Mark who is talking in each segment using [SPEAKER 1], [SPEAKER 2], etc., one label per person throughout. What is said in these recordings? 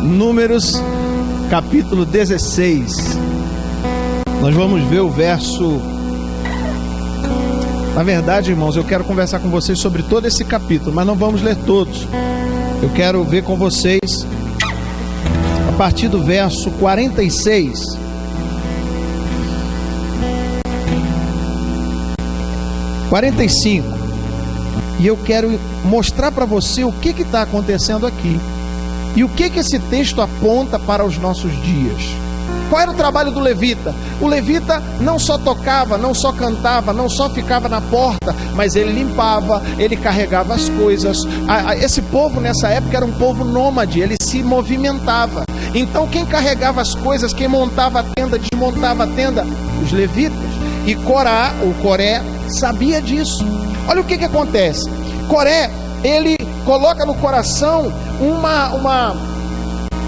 [SPEAKER 1] Números, capítulo 16. Nós vamos ver o verso... Na verdade, irmãos, eu quero conversar com vocês sobre todo esse capítulo, mas não vamos ler todos. Eu quero ver com vocês a partir do verso 46. E eu quero mostrar para você o que está acontecendo aqui e o que esse texto aponta para os nossos dias. Qual era o trabalho do levita? O levita não só tocava, não só cantava, não só ficava na porta, mas ele limpava, ele carregava as coisas. Esse povo nessa época era um povo nômade, ele se movimentava. Então quem carregava as coisas, quem montava a tenda, desmontava a tenda? Os levitas. E Coré, sabia disso. Olha o que acontece. Coré, ele coloca no coração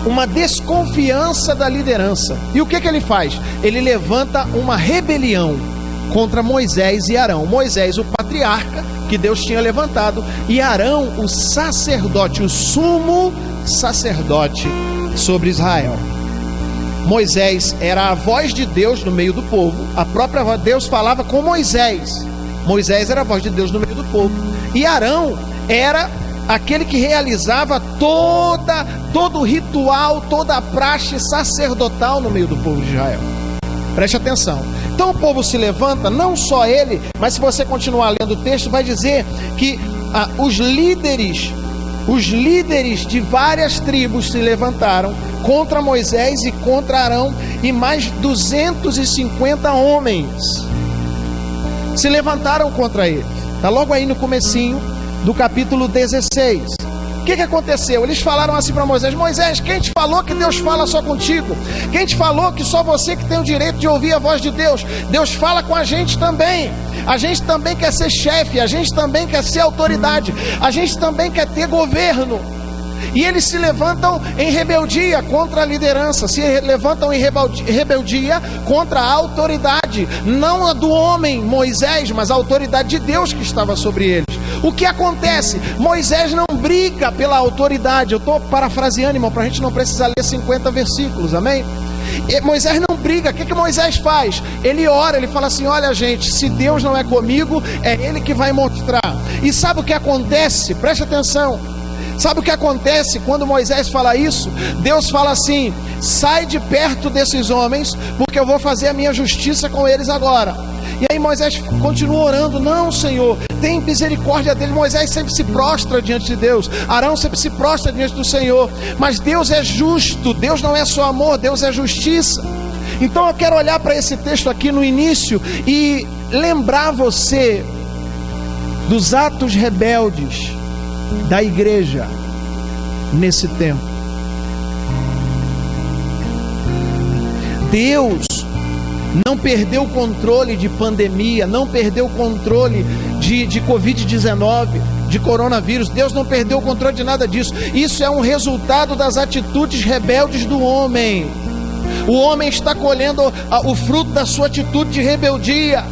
[SPEAKER 1] uma desconfiança da liderança. E o que ele faz? Ele levanta uma rebelião contra Moisés e Arão. Moisés, o patriarca que Deus tinha levantado, e Arão, o sacerdote, o sumo sacerdote sobre Israel. Moisés era a voz de Deus no meio do povo. A própria Deus falava com Moisés. Moisés era a voz de Deus no meio do povo. E Arão era aquele que realizava todo o ritual, toda a praxe sacerdotal no meio do povo de Israel. Preste atenção. Então o povo se levanta, não só ele, mas se você continuar lendo o texto, vai dizer que os líderes de várias tribos se levantaram contra Moisés e contra Arão, e mais 250 homens se levantaram contra ele. Está logo aí no comecinho do capítulo 16. O que aconteceu? Eles falaram assim para Moisés: Moisés, quem te falou que Deus fala só contigo? Quem te falou que só você que tem o direito de ouvir a voz de Deus? Deus fala com a gente também. A gente também quer ser chefe, a gente também quer ser autoridade, a gente também quer ter governo. E eles se levantam em rebeldia contra a liderança, se levantam em rebeldia contra a autoridade, não a do homem Moisés, mas a autoridade de Deus que estava sobre eles. O que acontece? Moisés não briga pela autoridade. Eu estou parafraseando, irmão, para a gente não precisar ler 50 versículos, amém? Moisés não briga. O que Moisés faz? Ele ora, ele fala assim: olha, gente, se Deus não é comigo, é Ele que vai mostrar. E sabe o que acontece? Preste atenção. Sabe o que acontece quando Moisés fala isso? Deus fala assim: sai de perto desses homens, porque eu vou fazer a minha justiça com eles agora. E aí Moisés continua orando: não, Senhor, tem misericórdia dele. Moisés sempre se prostra diante de Deus, Arão sempre se prostra diante do Senhor. Mas Deus é justo, Deus não é só amor, Deus é justiça. Então eu quero olhar para esse texto aqui no início e lembrar você dos atos rebeldes da igreja nesse tempo. Deus não perdeu o controle de pandemia, não perdeu o controle de Covid-19, de coronavírus. Deus não perdeu o controle de nada disso. Isso é um resultado das atitudes rebeldes do homem. O homem está colhendo o fruto da sua atitude de rebeldia.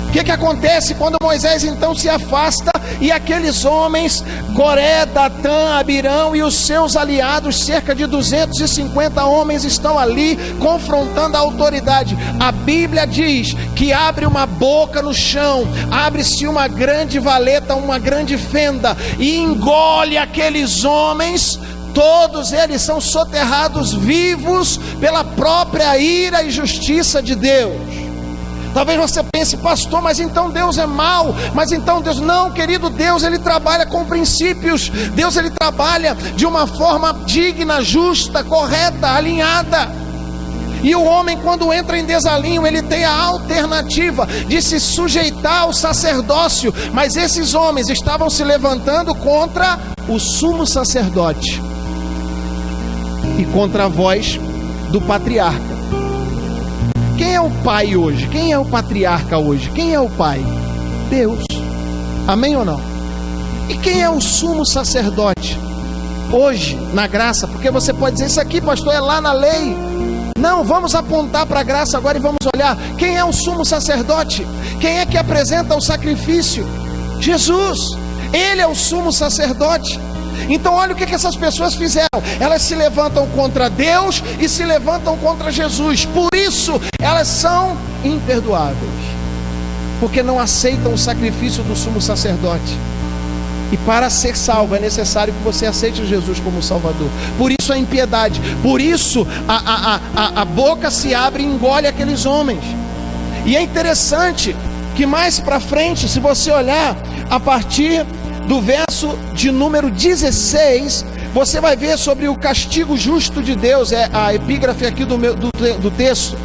[SPEAKER 1] O que acontece quando Moisés então se afasta e aqueles homens, Coré, Datã, Abirão e os seus aliados, cerca de 250 homens, estão ali confrontando a autoridade? A Bíblia diz que abre uma boca no chão, abre-se uma grande valeta, uma grande fenda, e engole aqueles homens. Todos eles são soterrados vivos pela própria ira e justiça de Deus. Talvez você pense: pastor, mas então Deus é mau, mas então Deus... Não, querido, Deus ele trabalha com princípios. Deus ele trabalha de uma forma digna, justa, correta, alinhada. E o homem, quando entra em desalinho, ele tem a alternativa de se sujeitar ao sacerdócio. Mas esses homens estavam se levantando contra o sumo sacerdote e contra a voz do patriarca. Quem é o pai hoje? Quem é o patriarca hoje? Quem é o pai? Deus. Amém ou não? E quem é o sumo sacerdote hoje na graça? Porque você pode dizer: isso aqui, pastor, é lá na lei. Não, vamos apontar para a graça agora e vamos olhar quem é o sumo sacerdote. Quem é que apresenta o sacrifício? Jesus. Ele é o sumo sacerdote. Então olha o que essas pessoas fizeram. Elas se levantam contra Deus e se levantam contra Jesus. Por isso elas são imperdoáveis, porque não aceitam o sacrifício do sumo sacerdote. E para ser salvo é necessário que você aceite Jesus como Salvador. Por isso a impiedade, por isso a boca se abre e engole aqueles homens. E é interessante que mais para frente, se você olhar a partir do verso de número 16, você vai ver sobre o castigo justo de Deus. É a epígrafe aqui do texto.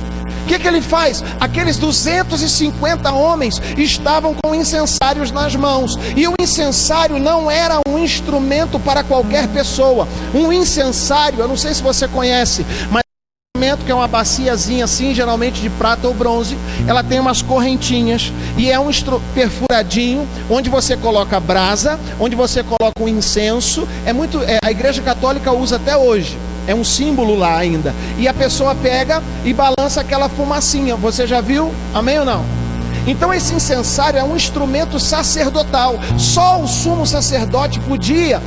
[SPEAKER 1] O que ele faz? Aqueles 250 homens estavam com incensários nas mãos, e o incensário não era um instrumento para qualquer pessoa. Um incensário, eu não sei se você conhece, mas que é uma baciazinha assim, geralmente de prata ou bronze. Ela tem umas correntinhas e é um perfuradinho, onde você coloca a brasa, onde você coloca o incenso. A Igreja Católica usa até hoje, é um símbolo lá ainda, e a pessoa pega e balança aquela fumacinha. Você já viu? Amém ou não? Então esse incensário é um instrumento sacerdotal. Só o sumo sacerdote podia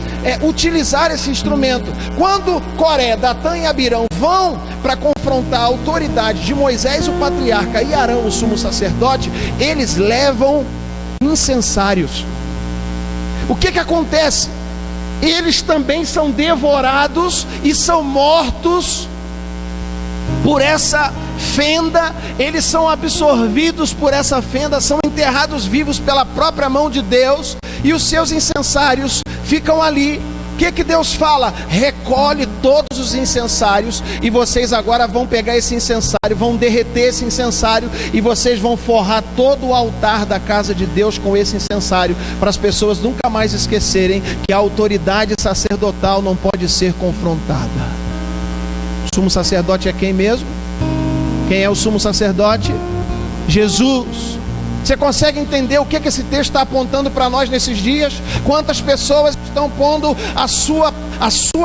[SPEAKER 1] utilizar esse instrumento. Quando Coré, Datã e Abirão vão para confrontar a autoridade de Moisés, o patriarca, e Arão, o sumo sacerdote, eles levam incensários. O que acontece? Eles também são devorados e são mortos por essa fenda. Eles são absorvidos por essa fenda, são enterrados vivos pela própria mão de Deus, e os seus incensários ficam ali. O que Deus fala? Recolhe todos os incensários, e vocês agora vão pegar esse incensário, vão derreter esse incensário, e vocês vão forrar todo o altar da casa de Deus com esse incensário, para as pessoas nunca mais esquecerem que a autoridade sacerdotal não pode ser confrontada. O sumo sacerdote é quem mesmo? Quem é o sumo sacerdote? Jesus. Você consegue entender o que esse texto está apontando para nós nesses dias? Quantas pessoas estão pondo a sua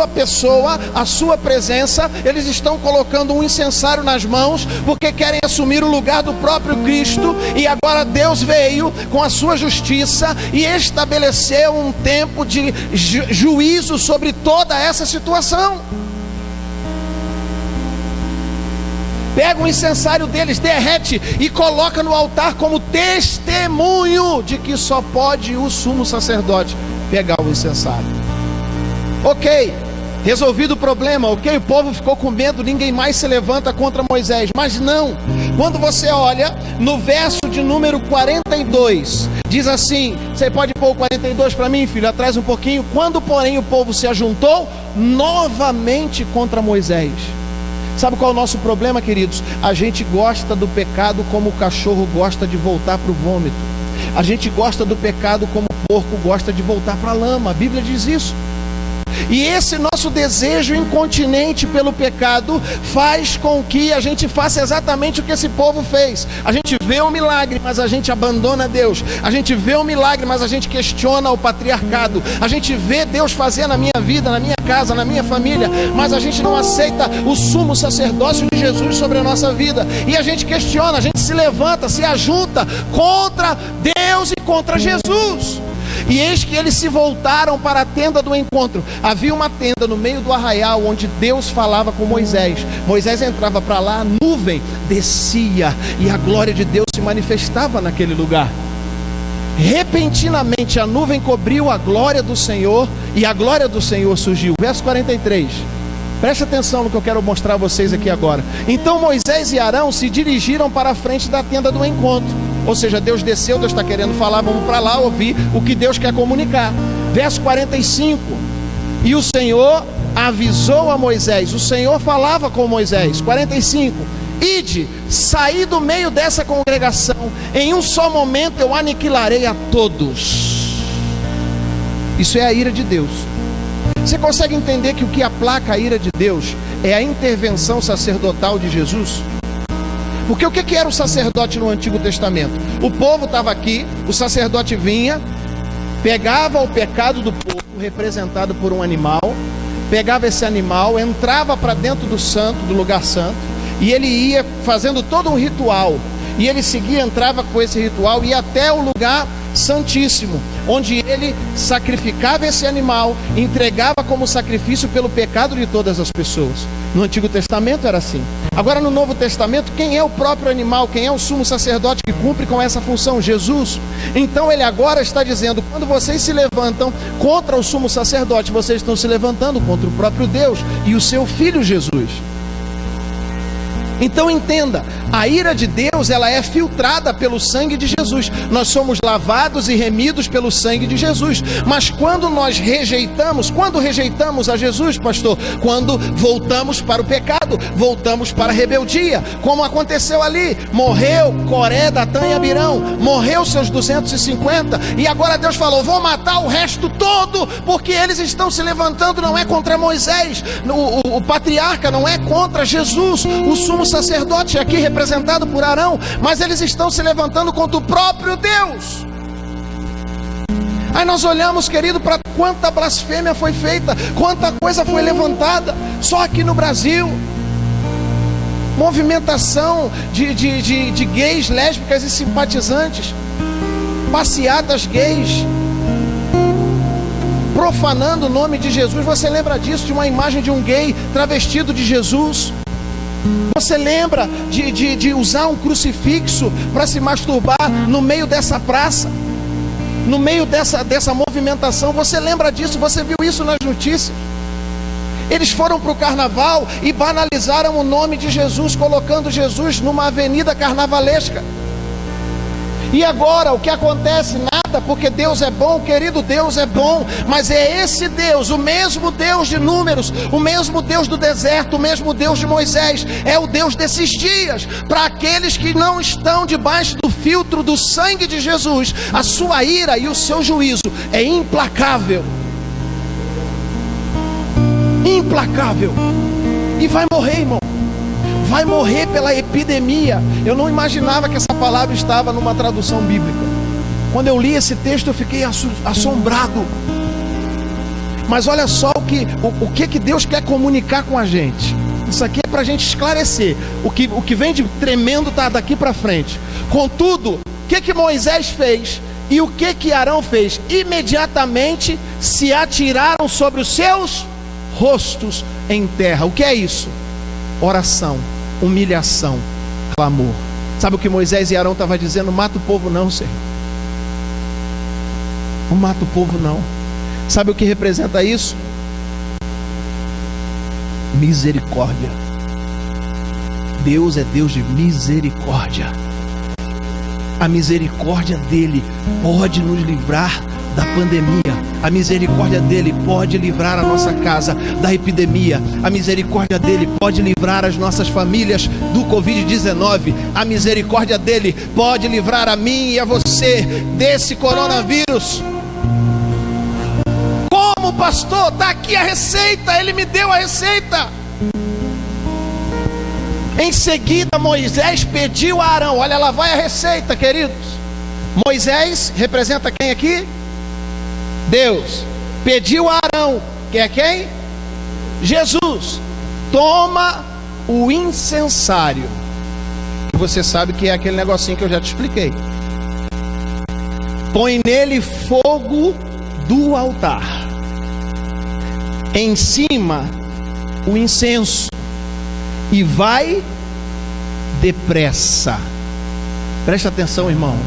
[SPEAKER 1] pessoa, a sua presença, eles estão colocando um incensário nas mãos, porque querem assumir o lugar do próprio Cristo. E agora Deus veio com a sua justiça e estabeleceu um tempo de juízo sobre toda essa situação. Pega o incensário deles, derrete e coloca no altar como testemunho de que só pode o sumo sacerdote pegar o incensário. Ok, resolvido o problema, ok, o povo ficou com medo, ninguém mais se levanta contra Moisés. Mas não, quando você olha no verso de número 42, diz assim, você pode pôr o 42 para mim, filho, atrás um pouquinho. Quando porém o povo se ajuntou novamente contra Moisés. Sabe qual é o nosso problema, queridos? A gente gosta do pecado como o cachorro gosta de voltar para o vômito. A gente gosta do pecado como o porco gosta de voltar para a lama. A Bíblia diz isso. E esse nosso desejo incontinente pelo pecado faz com que a gente faça exatamente o que esse povo fez. A gente vê o milagre, mas a gente abandona Deus. A gente vê o milagre, mas a gente questiona o patriarcado. A gente vê Deus fazer na minha vida, na minha casa, na minha família, mas a gente não aceita o sumo sacerdócio de Jesus sobre a nossa vida. E a gente questiona, a gente se levanta, se ajunta contra Deus e contra Jesus. E eis que eles se voltaram para a tenda do encontro. Havia uma tenda no meio do arraial, onde Deus falava com Moisés. Moisés entrava para lá, a nuvem descia e a glória de Deus se manifestava naquele lugar. Repentinamente a nuvem cobriu a glória do Senhor, e a glória do Senhor surgiu. Verso 43. Preste atenção no que eu quero mostrar a vocês aqui agora. Então Moisés e Arão se dirigiram para a frente da tenda do encontro. Ou seja, Deus desceu, Deus está querendo falar, vamos para lá ouvir o que Deus quer comunicar. Verso 45. E o Senhor avisou a Moisés. O Senhor falava com Moisés. 45. Ide, saí do meio dessa congregação, em um só momento eu aniquilarei a todos. Isso é a ira de Deus. Você consegue entender que o que aplaca a ira de Deus é a intervenção sacerdotal de Jesus? Porque o que era o sacerdote no Antigo Testamento? O povo estava aqui, o sacerdote vinha, pegava o pecado do povo, representado por um animal, pegava esse animal, entrava para dentro do santo, do lugar santo, e ele ia fazendo todo um ritual. e ele seguia, entrava com esse ritual, ia até o lugar santíssimo, onde ele sacrificava esse animal, entregava como sacrifício pelo pecado de todas as pessoas. No Antigo Testamento era assim. Agora no Novo Testamento, quem é o próprio animal? Quem é o sumo sacerdote que cumpre com essa função? Jesus. Então ele agora está dizendo: quando vocês se levantam contra o sumo sacerdote, vocês estão se levantando contra o próprio Deus e o seu Filho Jesus. Então entenda, a ira de Deus, ela é filtrada pelo sangue de Jesus. Nós somos lavados e remidos pelo sangue de Jesus. Mas quando nós rejeitamos, quando rejeitamos a Jesus, pastor? Quando voltamos para o pecado, voltamos para a rebeldia, como aconteceu ali. Morreu Coré, Datã e Abirão, morreu seus 250, e agora Deus falou: vou matar o resto todo, porque eles estão se levantando, não é contra Moisés, o patriarca, não é contra Jesus, o sumo sacerdote aqui representado por Arão, mas eles estão se levantando contra o próprio Deus. Aí nós olhamos, querido, para quanta blasfêmia foi feita, quanta coisa foi levantada, só aqui no Brasil. Movimentação de gays, lésbicas e simpatizantes, passeatas gays, profanando o nome de Jesus. Você lembra disso, de uma imagem de um gay travestido de Jesus? Você lembra de usar um crucifixo para se masturbar no meio dessa praça, no meio dessa movimentação? Você lembra disso? Você viu isso nas notícias? Eles foram para o carnaval e banalizaram o nome de Jesus, colocando Jesus numa avenida carnavalesca. E agora o que acontece? Nada, porque Deus é bom, querido, Deus é bom, mas é esse Deus, o mesmo Deus de Números, o mesmo Deus do deserto, o mesmo Deus de Moisés, é o Deus desses dias. Para aqueles que não estão debaixo do filtro do sangue de Jesus, a sua ira e o seu juízo é implacável. Implacável. E vai morrer, irmão. Vai morrer pela epidemia. Eu não imaginava que essa palavra estava numa tradução bíblica. Quando eu li esse texto, eu fiquei assombrado. Mas olha só o que Deus quer comunicar com a gente. Isso aqui é para a gente esclarecer. O que vem de tremendo está daqui para frente. Contudo, o que Moisés fez e o que Arão fez? Imediatamente se atiraram sobre os seus rostos em terra. O que é isso? Oração, humilhação, clamor. Sabe o que Moisés e Arão estavam dizendo? Mata o povo não, Senhor. Não mata o povo não. Sabe o que representa isso? Misericórdia. Deus é Deus de misericórdia. A misericórdia dele pode nos livrar da pandemia. A misericórdia dele pode livrar a nossa casa da epidemia. A misericórdia dele pode livrar as nossas famílias do Covid-19. A misericórdia dele pode livrar a mim e a você desse coronavírus. Como, pastor? Está aqui a receita, ele me deu a receita. Em seguida Moisés pediu a Arão. Olha, lá vai a receita, queridos. Moisés representa quem aqui? Deus. Pediu a Arão, que é quem? Jesus. Toma o incensário. Você sabe que é aquele negocinho que eu já te expliquei. Põe nele fogo do altar. Em cima o incenso. E vai depressa. Presta atenção, irmão.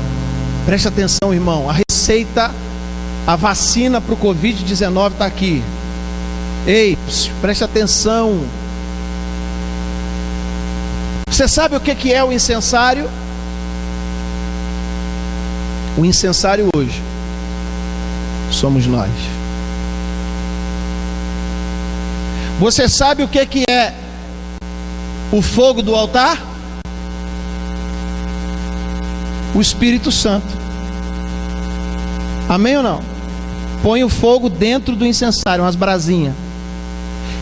[SPEAKER 1] Presta atenção, irmão. A receita, a vacina para o Covid-19 está aqui. Ei, preste atenção. Você sabe o que é o incensário? O incensário hoje somos nós. Você sabe o que é o fogo do altar? O Espírito Santo. Amém ou não? Põe o fogo dentro do incensário, umas brasinhas.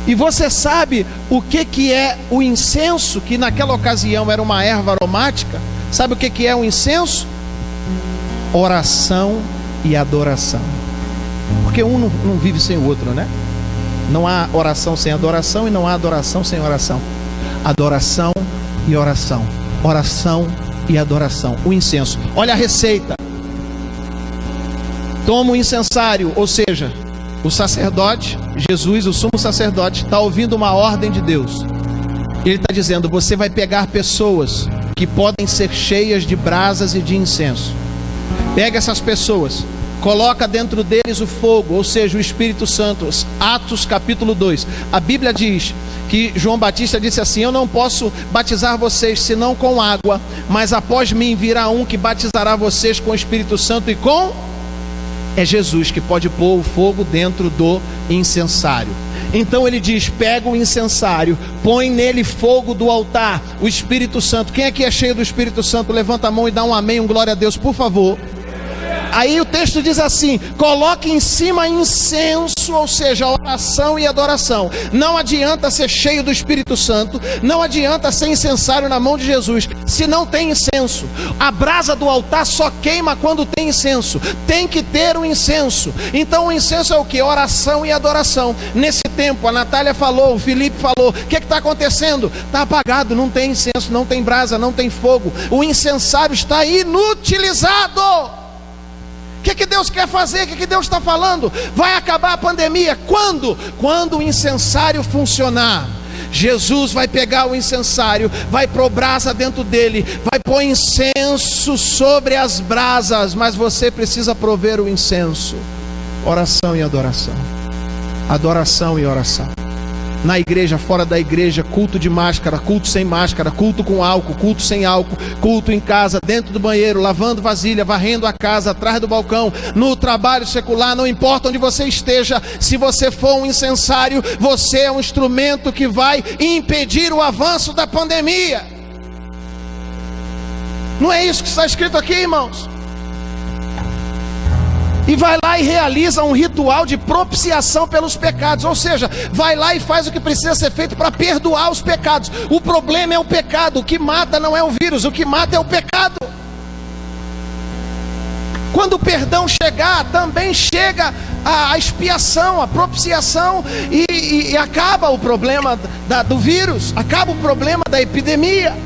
[SPEAKER 1] E você sabe o que é o incenso, que naquela ocasião era uma erva aromática? Sabe o que é o incenso? Oração e adoração. Porque um não vive sem o outro, né? Não há oração sem adoração e não há adoração sem oração. Adoração e oração. Oração e adoração. O incenso. Olha a receita. Toma o incensário, ou seja, o sacerdote, Jesus, o sumo sacerdote, está ouvindo uma ordem de Deus. Ele está dizendo: você vai pegar pessoas que podem ser cheias de brasas e de incenso. Pega essas pessoas, coloca dentro deles o fogo, ou seja, o Espírito Santo. Atos capítulo 2. A Bíblia diz que João Batista disse assim: eu não posso batizar vocês senão com água, mas após mim virá um que batizará vocês com o Espírito Santo e com... É Jesus que pode pôr o fogo dentro do incensário. Então ele diz: pega o incensário, põe nele fogo do altar, o Espírito Santo. Quem aqui é cheio do Espírito Santo, levanta a mão e dá um amém, um glória a Deus, por favor. Aí o texto diz assim: coloque em cima incenso, ou seja, oração e adoração. Não adianta ser cheio do Espírito Santo, não adianta ser incensário na mão de Jesus se não tem incenso. A brasa do altar só queima quando tem incenso. Tem que ter o incenso. Então o incenso é o que? Oração e adoração. Nesse tempo, a Natália falou, o Felipe falou: o que está acontecendo? Está apagado, não tem incenso, não tem brasa, não tem fogo. O incensário está inutilizado. O que Deus quer fazer? O que Deus está falando? Vai acabar a pandemia. Quando? Quando o incensário funcionar. Jesus vai pegar o incensário, vai pôr brasa dentro dele, vai pôr incenso sobre as brasas, mas você precisa prover o incenso. Oração e adoração. Adoração e oração. Na igreja, fora da igreja, culto de máscara, culto sem máscara, culto com álcool, culto sem álcool, culto em casa, dentro do banheiro, lavando vasilha, varrendo a casa, atrás do balcão, no trabalho secular, não importa onde você esteja. Se você for um incensário, você é um instrumento que vai impedir o avanço da pandemia. Não é isso que está escrito aqui, irmãos? E vai lá e realiza um ritual de propiciação pelos pecados. Ou seja, vai lá e faz o que precisa ser feito para perdoar os pecados. O problema é o pecado. O que mata não é o vírus, o que mata é o pecado. Quando o perdão chegar, também chega a expiação, a propiciação, e acaba o problema do vírus, acaba o problema da epidemia.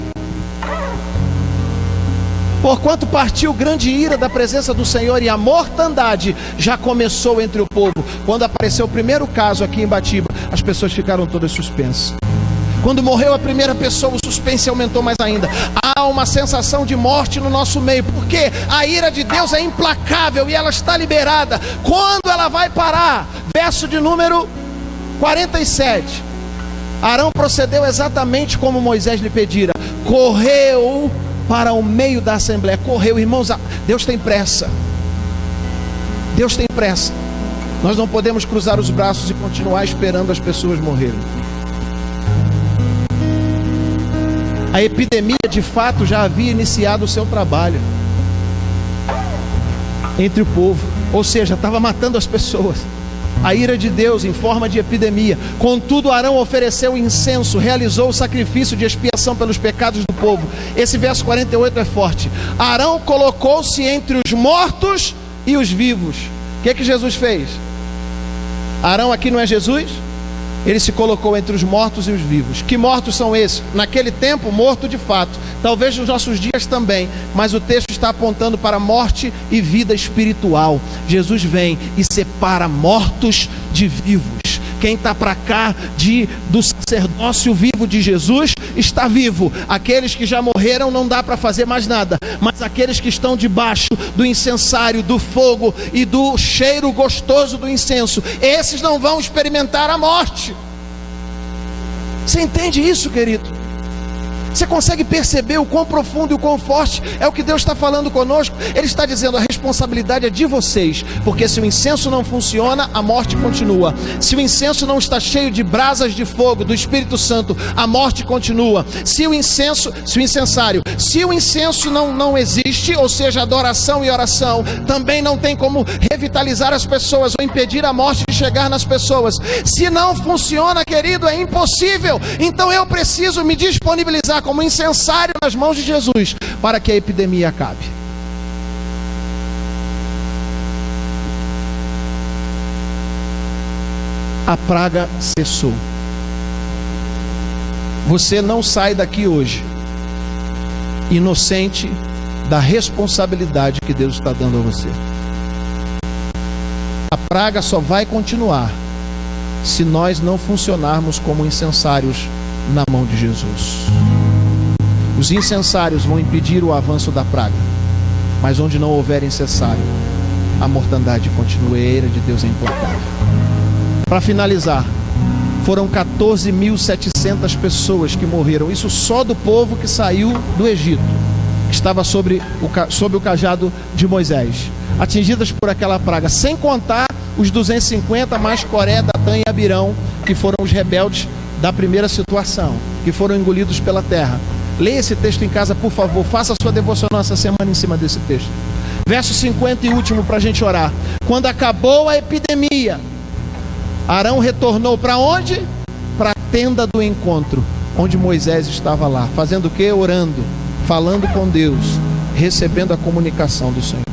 [SPEAKER 1] Porquanto partiu grande ira da presença do Senhor, e a mortandade já começou entre o povo. Quando apareceu o primeiro caso aqui em Batiba, as pessoas ficaram todas suspensas. Quando morreu a primeira pessoa, o suspense aumentou mais ainda. Há uma sensação de morte no nosso meio, porque a ira de Deus é implacável e ela está liberada. Quando ela vai parar? Verso de número 47. Arão procedeu exatamente como Moisés lhe pedira. Correu para o meio da assembleia. Correu, irmãos. Deus tem pressa. Deus tem pressa. Nós não podemos cruzar os braços e continuar esperando as pessoas morrerem. A epidemia de fato já havia iniciado o seu trabalho entre o povo, ou seja, estava matando as pessoas. A ira de Deus em forma de epidemia. Contudo, Arão ofereceu incenso, realizou o sacrifício de expiação pelos pecados do povo. Esse verso 48 é forte. Arão colocou-se entre os mortos e os vivos. O que Jesus fez? Arão aqui não é Jesus? Ele se colocou entre os mortos e os vivos. Que mortos são esses? Naquele tempo, morto de fato. Talvez nos nossos dias também. Mas o texto está apontando para morte e vida espiritual. Jesus vem e separa mortos de vivos. Quem está para cá do sacerdócio vivo de Jesus está vivo. Aqueles que já morreram não dá para fazer mais nada. Mas aqueles que estão debaixo do incensário, do fogo e do cheiro gostoso do incenso, esses não vão experimentar a morte. Você entende isso, querido? Você consegue perceber o quão profundo e o quão forte é o que Deus está falando conosco? Ele está dizendo: a responsabilidade é de vocês, porque se o incenso não funciona, a morte continua. Se o incenso não está cheio de brasas de fogo do Espírito Santo, a morte continua. Se o incenso não existe, ou seja, adoração e oração, também não tem como revitalizar as pessoas ou impedir a morte de chegar nas pessoas. Se não funciona, querido, é impossível. Então eu preciso me disponibilizar como incensário nas mãos de Jesus para que a epidemia acabe. A praga cessou. Você não sai daqui hoje inocente da responsabilidade que Deus está dando a você. A praga só vai continuar se nós não funcionarmos como incensários na mão de Jesus. Os incensários vão impedir o avanço da praga, mas onde não houver incensário, a mortandade continueira de Deus é implacável. Para finalizar, foram 14.700 pessoas que morreram, isso só do povo que saiu do Egito, que estava sob o cajado de Moisés, atingidas por aquela praga, sem contar os 250 mais Coré, Datã e Abirão, que foram os rebeldes da primeira situação, que foram engolidos pela terra. Leia esse texto em casa, por favor, faça a sua devocional essa semana em cima desse texto. Verso 50 e último para a gente orar. Quando acabou a epidemia, Arão retornou para onde? Para a tenda do encontro, onde Moisés estava lá, fazendo o quê? Orando, falando com Deus, recebendo a comunicação do Senhor.